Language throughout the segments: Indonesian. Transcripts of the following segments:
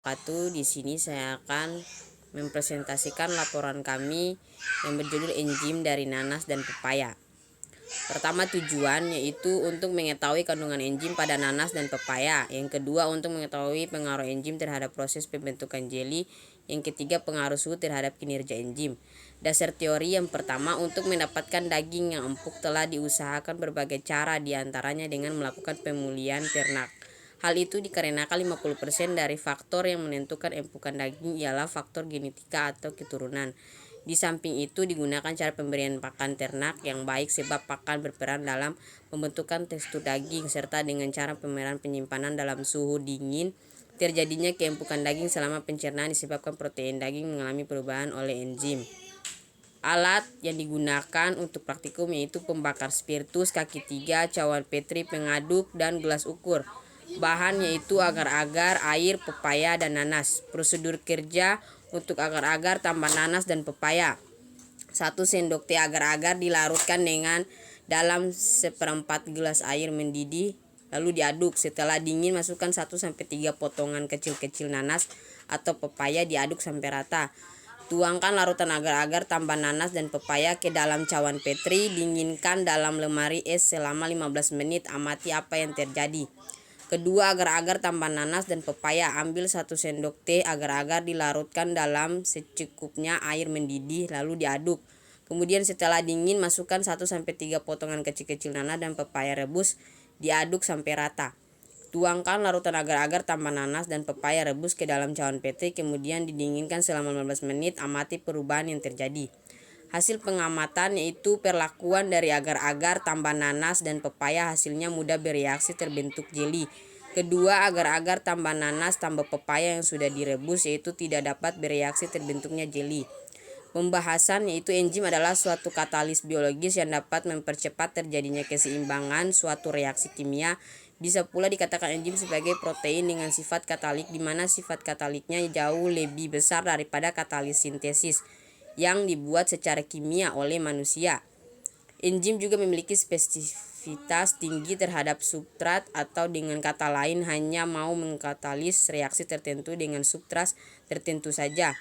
Di sini saya akan mempresentasikan laporan kami yang berjudul enzim dari nanas dan pepaya. Pertama, tujuan yaitu untuk mengetahui kandungan enzim pada nanas dan pepaya. Yang kedua, untuk mengetahui pengaruh enzim terhadap proses pembentukan jeli. Yang ketiga, pengaruh suhu terhadap kinerja enzim. Dasar teori yang pertama, untuk mendapatkan daging yang empuk telah diusahakan berbagai cara, diantaranya dengan melakukan pemulihan ternak. Hal itu dikarenakan 50% dari faktor yang menentukan empukan daging ialah faktor genetika atau keturunan. Di samping itu digunakan cara pemberian pakan ternak yang baik sebab pakan berperan dalam pembentukan tekstur daging, serta dengan cara pemberian penyimpanan dalam suhu dingin. Terjadinya keempukan daging selama pencernaan disebabkan protein daging mengalami perubahan oleh enzim. Alat yang digunakan untuk praktikum yaitu pembakar spiritus, kaki 3, cawan petri, pengaduk, dan gelas ukur. Bahan yaitu agar-agar, air, pepaya, dan nanas. Prosedur kerja untuk agar-agar tambah nanas dan pepaya. 1 sendok teh agar-agar dilarutkan dengan dalam 1/4 gelas air mendidih, lalu diaduk. Setelah dingin, masukkan 1-3 potongan kecil-kecil nanas atau pepaya, diaduk sampai rata. Tuangkan larutan agar-agar tambah nanas dan pepaya ke dalam cawan petri, dinginkan dalam lemari es selama 15 menit, amati apa yang terjadi. Kedua, agar-agar tambah nanas dan pepaya. Ambil 1 sendok teh agar-agar dilarutkan dalam secukupnya air mendidih, lalu diaduk. Kemudian setelah dingin, masukkan 1-3 potongan kecil-kecil nanas dan pepaya rebus, diaduk sampai rata. Tuangkan larutan agar-agar tambah nanas dan pepaya rebus ke dalam cawan petri, kemudian didinginkan selama 15 menit, amati perubahan yang terjadi. Hasil pengamatan yaitu perlakuan dari agar-agar tambah nanas dan pepaya hasilnya mudah bereaksi terbentuk jeli. Kedua, agar-agar tambah nanas tambah pepaya yang sudah direbus yaitu tidak dapat bereaksi terbentuknya jeli. Pembahasan yaitu enzim adalah suatu katalis biologis yang dapat mempercepat terjadinya keseimbangan suatu reaksi kimia. Bisa pula dikatakan enzim sebagai protein dengan sifat katalik, di mana sifat kataliknya jauh lebih besar daripada katalis sintesis yang dibuat secara kimia oleh manusia. Enzim juga memiliki spesifitas tinggi terhadap substrat, atau dengan kata lain hanya mau mengkatalis reaksi tertentu dengan substrat tertentu saja.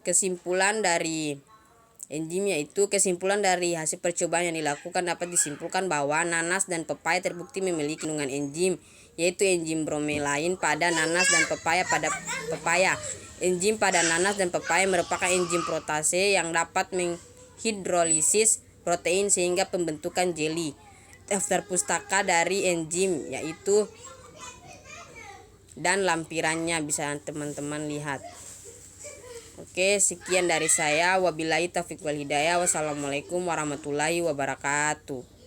Kesimpulan dari hasil percobaan yang dilakukan dapat disimpulkan bahwa nanas dan pepaya terbukti memiliki kandungan enzim, yaitu enzim bromelain pada nanas dan pepaya pada pepaya. Enzim pada nanas dan pepaya merupakan enzim protase yang dapat menghidrolisis protein sehingga pembentukan jeli. Daftar pustaka dari enzim yaitu dan lampirannya bisa teman-teman lihat. Oke, sekian dari saya. Wabillahi taufiq wal hidayah. Wassalamualaikum warahmatullahi wabarakatuh.